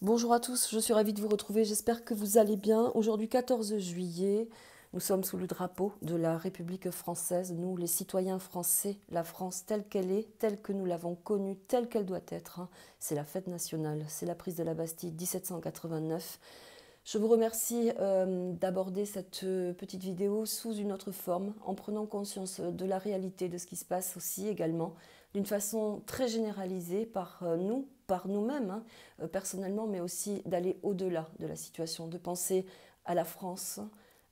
Bonjour à tous, je suis ravie de vous retrouver, j'espère que vous allez bien. Aujourd'hui 14 juillet, nous sommes sous le drapeau de la République française, nous les citoyens français, la France telle qu'elle est, telle que nous l'avons connue, telle qu'elle doit être. C'est la fête nationale, c'est la prise de la Bastille 1789. Je vous remercie d'aborder cette petite vidéo sous une autre forme, en prenant conscience de la réalité de ce qui se passe aussi également, d'une façon très généralisée par nous, par nous-mêmes, personnellement, mais aussi d'aller au-delà de la situation, de penser à la France,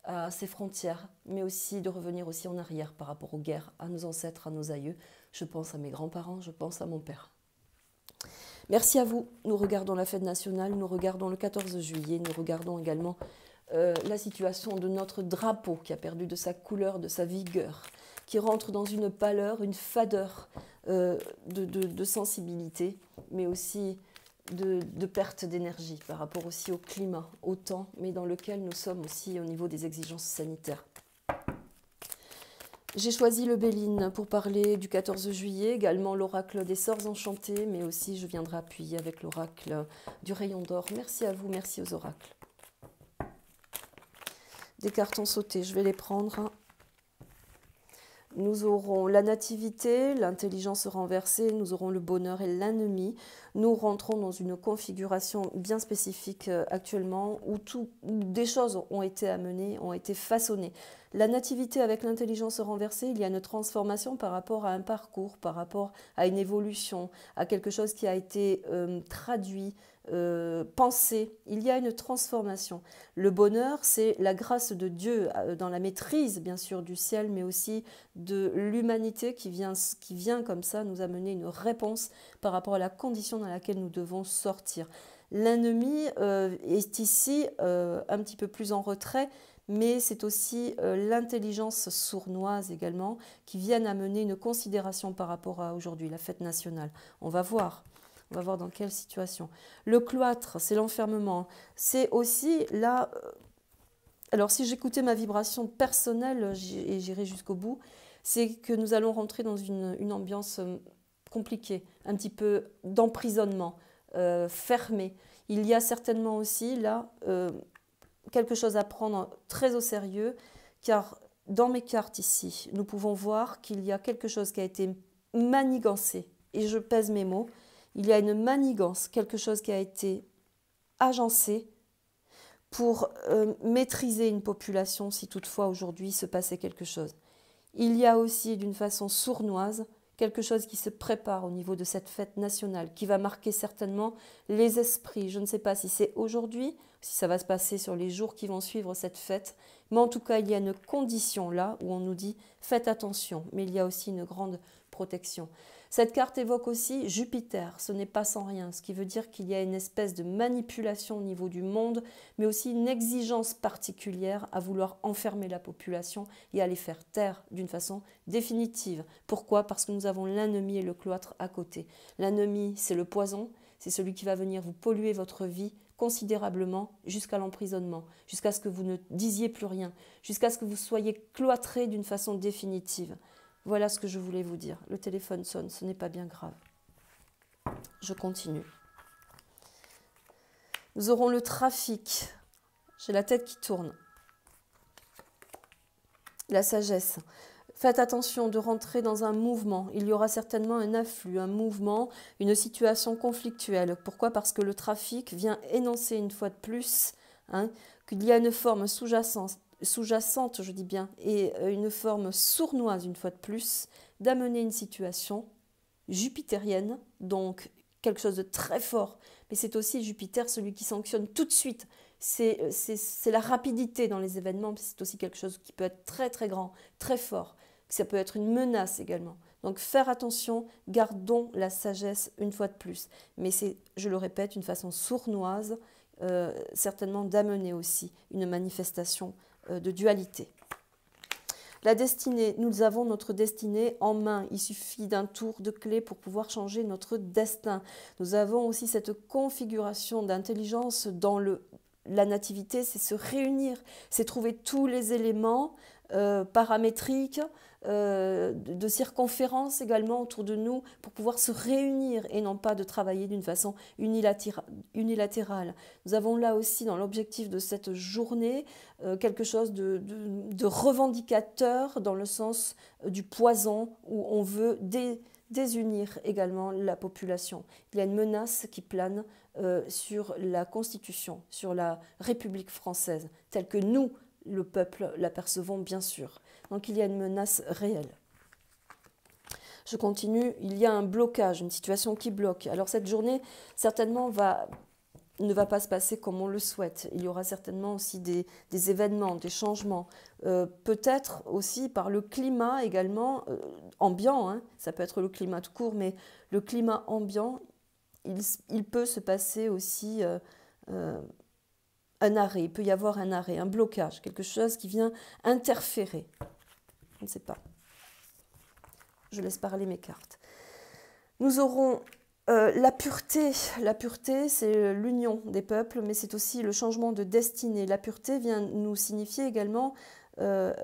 à ses frontières, mais aussi de revenir aussi en arrière par rapport aux guerres, à nos ancêtres, à nos aïeux. Je pense à mes grands-parents, je pense à mon père. Merci à vous. Nous regardons la fête nationale, nous regardons le 14 juillet, nous regardons également la situation de notre drapeau qui a perdu de sa couleur, de sa vigueur, qui rentre dans une pâleur, une fadeur de sensibilité, mais aussi de perte d'énergie par rapport aussi au climat, au temps, mais dans lequel nous sommes aussi au niveau des exigences sanitaires. J'ai choisi le Béline pour parler du 14 juillet, également l'oracle des sorts enchantés, mais aussi je viendrai appuyer avec l'oracle du rayon d'or. Merci à vous, merci aux oracles. Des cartes ont sauté, je vais les prendre. Nous aurons la nativité, l'intelligence renversée, nous aurons le bonheur et l'ennemi. Nous rentrons dans une configuration bien spécifique actuellement où des choses ont été amenées, ont été façonnées. La nativité avec l'intelligence renversée, il y a une transformation par rapport à un parcours, par rapport à une évolution, à quelque chose qui a été traduit, pensé. Il y a une transformation. Le bonheur, c'est la grâce de Dieu dans la maîtrise, bien sûr, du ciel, mais aussi de l'humanité qui vient comme ça nous amener une réponse par rapport à la condition dans laquelle nous devons sortir. L'ennemi est ici un petit peu plus en retrait, mais c'est aussi l'intelligence sournoise également qui viennent amener une considération par rapport à aujourd'hui, la fête nationale. On va voir dans quelle situation. Le cloître, c'est l'enfermement. C'est aussi là... alors si j'écoutais ma vibration personnelle, et j'irai jusqu'au bout, c'est que nous allons rentrer dans une ambiance compliquée, un petit peu d'emprisonnement, fermé. Il y a certainement aussi là quelque chose à prendre très au sérieux, car dans mes cartes ici, nous pouvons voir qu'il y a quelque chose qui a été manigancé, et je pèse mes mots, il y a une manigance, quelque chose qui a été agencé pour maîtriser une population si toutefois aujourd'hui se passait quelque chose. Il y a aussi d'une façon sournoise quelque chose qui se prépare au niveau de cette fête nationale, qui va marquer certainement les esprits. Je ne sais pas si c'est aujourd'hui, si ça va se passer sur les jours qui vont suivre cette fête, mais en tout cas, il y a une condition là où on nous dit « faites attention », mais il y a aussi une grande protection. Cette carte évoque aussi Jupiter, ce n'est pas sans rien, ce qui veut dire qu'il y a une espèce de manipulation au niveau du monde, mais aussi une exigence particulière à vouloir enfermer la population et à les faire taire d'une façon définitive. Pourquoi? Parce que nous avons l'ennemi et le cloître à côté. L'ennemi, c'est le poison, c'est celui qui va venir vous polluer votre vie considérablement jusqu'à l'emprisonnement, jusqu'à ce que vous ne disiez plus rien, jusqu'à ce que vous soyez cloîtré d'une façon définitive. Voilà ce que je voulais vous dire. Le téléphone sonne, ce n'est pas bien grave. Je continue. Nous aurons le trafic. J'ai la tête qui tourne. La sagesse. Faites attention de rentrer dans un mouvement. Il y aura certainement un afflux, un mouvement, une situation conflictuelle. Pourquoi? Parce que le trafic vient énoncer une fois de plus qu'il y a une forme sous-jacente, je dis bien, et une forme sournoise, une fois de plus, d'amener une situation jupitérienne, donc quelque chose de très fort. Mais c'est aussi Jupiter, celui qui sanctionne tout de suite. C'est la rapidité dans les événements, mais c'est aussi quelque chose qui peut être très très grand, très fort. Ça peut être une menace également. Donc faire attention, gardons la sagesse une fois de plus. Mais c'est, je le répète, une façon sournoise, certainement d'amener aussi une manifestation de dualité. La destinée, nous avons notre destinée en main. Il suffit d'un tour de clé pour pouvoir changer notre destin. Nous avons aussi cette configuration d'intelligence dans la nativité, c'est se réunir, c'est trouver tous les éléments paramétriques, de circonférences également autour de nous pour pouvoir se réunir et non pas de travailler d'une façon unilatérale. Nous avons là aussi dans l'objectif de cette journée quelque chose de revendicateur dans le sens du poison où on veut désunir également la population. Il y a une menace qui plane sur la Constitution, sur la République française, telle que nous, le peuple, l'apercevons bien sûr. Donc il y a une menace réelle. Je continue, il y a un blocage, une situation qui bloque. Alors cette journée, certainement, ne va pas se passer comme on le souhaite. Il y aura certainement aussi des événements, des changements. Peut-être aussi par le climat également, ambiant, hein. Ça peut être le climat tout court, mais le climat ambiant, il peut se passer aussi un arrêt. Il peut y avoir un arrêt, un blocage, quelque chose qui vient interférer. Je ne sais pas. Je laisse parler mes cartes. Nous aurons la pureté. La pureté, c'est l'union des peuples, mais c'est aussi le changement de destinée. La pureté vient nous signifier également elle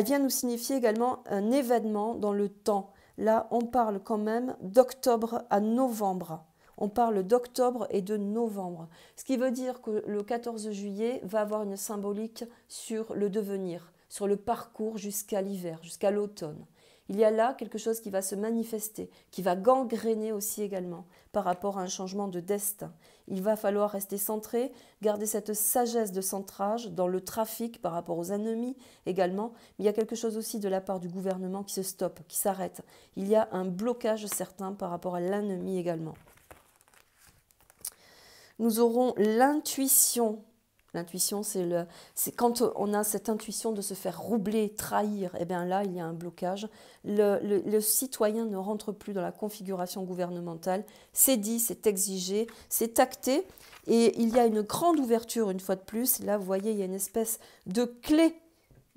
vient nous signifier également un événement dans le temps. Là, on parle quand même d'octobre à novembre. On parle d'octobre et de novembre. Ce qui veut dire que le 14 juillet va avoir une symbolique sur le devenir, sur le parcours jusqu'à l'hiver, jusqu'à l'automne. Il y a là quelque chose qui va se manifester, qui va gangréner aussi également par rapport à un changement de destin. Il va falloir rester centré, garder cette sagesse de centrage dans le trafic par rapport aux ennemis également. Mais il y a quelque chose aussi de la part du gouvernement qui se stoppe, qui s'arrête. Il y a un blocage certain par rapport à l'ennemi également. Nous aurons l'intuition. L'intuition, c'est quand on a cette intuition de se faire roubler, trahir, et bien là, il y a un blocage. Le citoyen ne rentre plus dans la configuration gouvernementale. C'est dit, c'est exigé, c'est acté. Et il y a une grande ouverture, une fois de plus. Là, vous voyez, il y a une espèce de clé.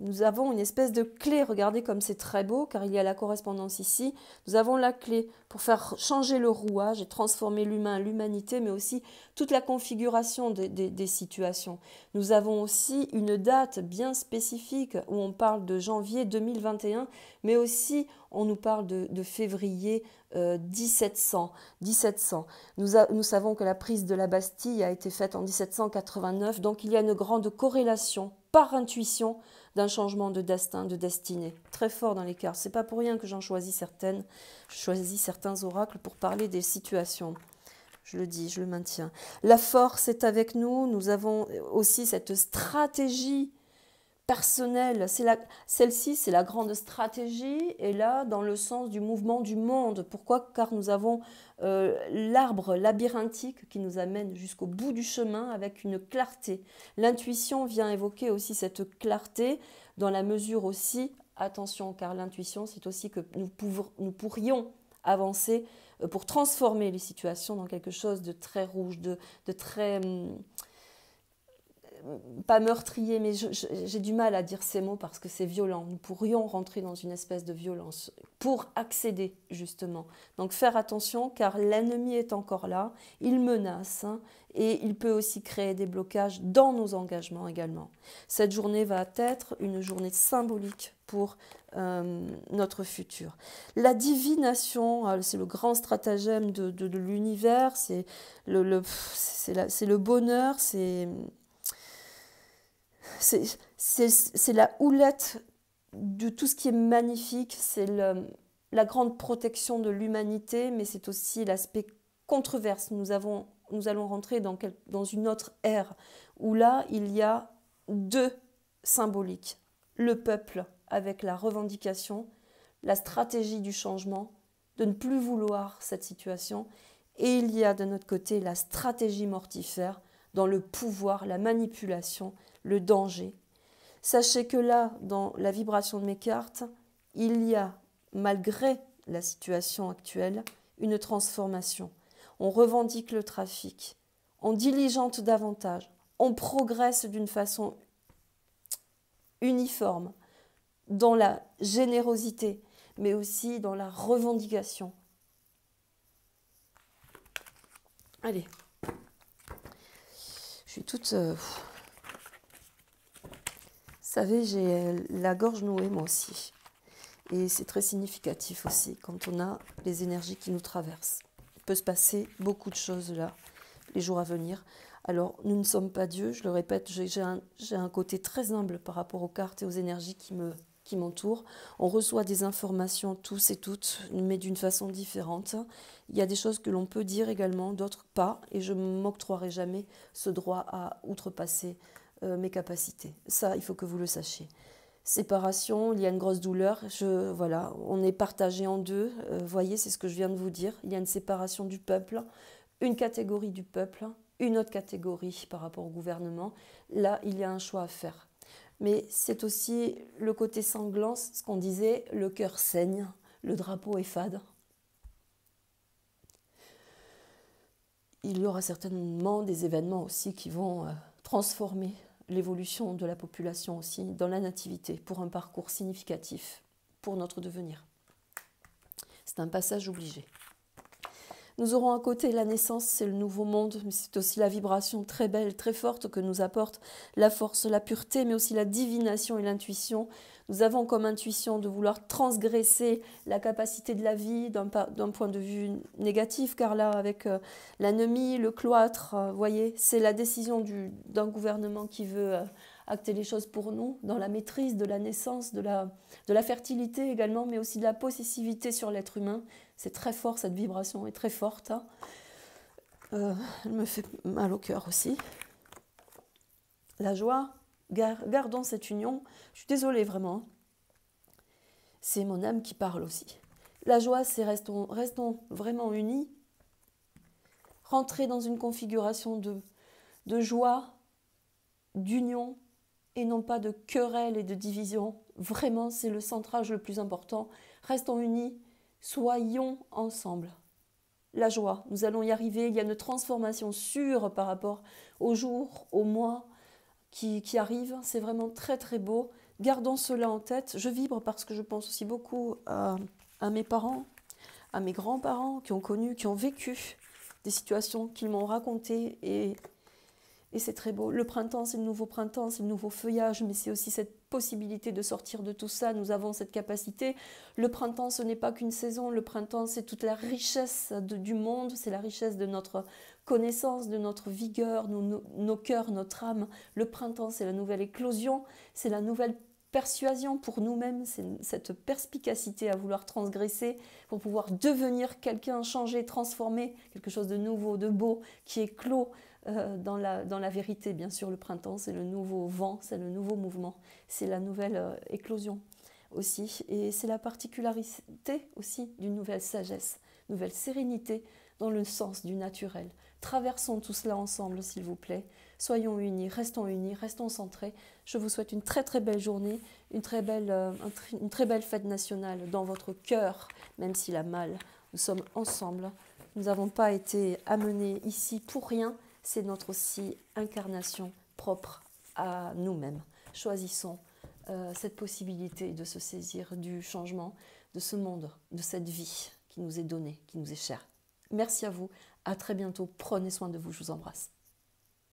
Nous avons une espèce de clé, regardez comme c'est très beau, car il y a la correspondance ici. Nous avons la clé pour faire changer le rouage et transformer l'humain, l'humanité, mais aussi toute la configuration des situations. Nous avons aussi une date bien spécifique où on parle de janvier 2021, mais aussi on nous parle de février 1700. Nous savons que la prise de la Bastille a été faite en 1789, donc il y a une grande corrélation par intuition d'un changement de destin, de destinée. Très fort dans les cartes. C'est pas pour rien que j'en choisis certaines. Je choisis certains oracles pour parler des situations. Je le dis, je le maintiens. La force est avec nous. Nous avons aussi cette stratégie personnelle. Celle-ci, c'est la grande stratégie. Et là, dans le sens du mouvement du monde. Pourquoi? Car nous avons l'arbre labyrinthique qui nous amène jusqu'au bout du chemin avec une clarté. L'intuition vient évoquer aussi cette clarté dans la mesure aussi, attention, car l'intuition, c'est aussi que nous pourrions avancer pour transformer les situations dans quelque chose de très rouge, de très... pas meurtrier, mais j'ai du mal à dire ces mots parce que c'est violent. Nous pourrions rentrer dans une espèce de violence pour accéder justement. Donc faire attention car l'ennemi est encore là, il menace et il peut aussi créer des blocages dans nos engagements également. Cette journée va être une journée symbolique pour notre futur. La divination, c'est le grand stratagème de l'univers, c'est le bonheur, c'est la houlette de tout ce qui est magnifique, c'est la grande protection de l'humanité, mais c'est aussi l'aspect controverse. Nous allons rentrer dans une autre ère où là, il y a deux symboliques. Le peuple avec la revendication, la stratégie du changement, de ne plus vouloir cette situation, et il y a de notre côté la stratégie mortifère dans le pouvoir, la manipulation, le danger. Sachez que là, dans la vibration de mes cartes, il y a, malgré la situation actuelle, une transformation. On revendique le trafic, on diligente davantage, on progresse d'une façon uniforme dans la générosité, mais aussi dans la revendication. Allez, je suis toute... savez, j'ai la gorge nouée moi aussi. Et c'est très significatif aussi quand on a les énergies qui nous traversent. Il peut se passer beaucoup de choses là, les jours à venir. Alors, nous ne sommes pas Dieu, je le répète, j'ai un côté très humble par rapport aux cartes et aux énergies qui m'entourent. On reçoit des informations tous et toutes, mais d'une façon différente. Il y a des choses que l'on peut dire également, d'autres pas, et je ne m'octroierai jamais ce droit à outrepasser mes capacités. Ça, il faut que vous le sachiez. Séparation, il y a une grosse douleur, voilà, on est partagé en deux, voyez, c'est ce que je viens de vous dire. Il y a une séparation du peuple, une catégorie du peuple, une autre catégorie par rapport au gouvernement. Là, il y a un choix à faire. Mais c'est aussi le côté sanglant, ce qu'on disait, le cœur saigne, le drapeau est fade. Il y aura certainement des événements aussi qui vont transformer l'évolution de la population aussi dans la nativité pour un parcours significatif pour notre devenir. C'est un passage obligé. Nous aurons à côté la naissance, c'est le nouveau monde, mais c'est aussi la vibration très belle, très forte que nous apporte la force, la pureté, mais aussi la divination et l'intuition. Nous avons comme intuition de vouloir transgresser la capacité de la vie d'un point de vue négatif, car là, avec l'ennemi, le cloître, voyez, c'est la décision d'un gouvernement qui veut acter les choses pour nous, dans la maîtrise de la naissance, de la fertilité également, mais aussi de la possessivité sur l'être humain. C'est très fort, cette vibration est très forte. Hein. Elle me fait mal au cœur aussi. La joie, gardons cette union. Je suis désolée vraiment. C'est mon âme qui parle aussi. La joie, c'est restons vraiment unis. Rentrer dans une configuration de joie, d'union, et non pas de querelle et de division. Vraiment, c'est le centrage le plus important. Restons unis, soyons ensemble. La joie, nous allons y arriver. Il y a une transformation sûre par rapport aux jours, aux mois qui arrivent. C'est vraiment très très beau. Gardons cela en tête. Je vibre parce que je pense aussi beaucoup à mes parents, à mes grands-parents qui ont connu, qui ont vécu des situations qu'ils m'ont racontées et c'est très beau. Le printemps, c'est le nouveau printemps, c'est le nouveau feuillage, mais c'est aussi cette possibilité de sortir de tout ça. Nous avons cette capacité. Le printemps, ce n'est pas qu'une saison. Le printemps, c'est toute la richesse du monde, c'est la richesse de notre connaissance, de notre vigueur, nos cœurs, notre âme. Le printemps, c'est la nouvelle éclosion, c'est la nouvelle persuasion pour nous-mêmes, c'est cette perspicacité à vouloir transgresser pour pouvoir devenir quelqu'un, changer, transformer, quelque chose de nouveau, de beau, qui est clos dans la vérité. Bien sûr, le printemps, c'est le nouveau vent, c'est le nouveau mouvement, c'est la nouvelle éclosion aussi. Et c'est la particularité aussi d'une nouvelle sagesse, nouvelle sérénité dans le sens du naturel. Traversons tout cela ensemble, s'il vous plaît. Soyons unis, restons centrés. Je vous souhaite une très très belle journée, une très belle fête nationale dans votre cœur, même s'il a mal. Nous sommes ensemble. Nous n'avons pas été amenés ici pour rien. C'est notre aussi incarnation propre à nous-mêmes. Choisissons cette possibilité de se saisir du changement de ce monde, de cette vie qui nous est donnée, qui nous est chère. Merci à vous. À très bientôt. Prenez soin de vous. Je vous embrasse.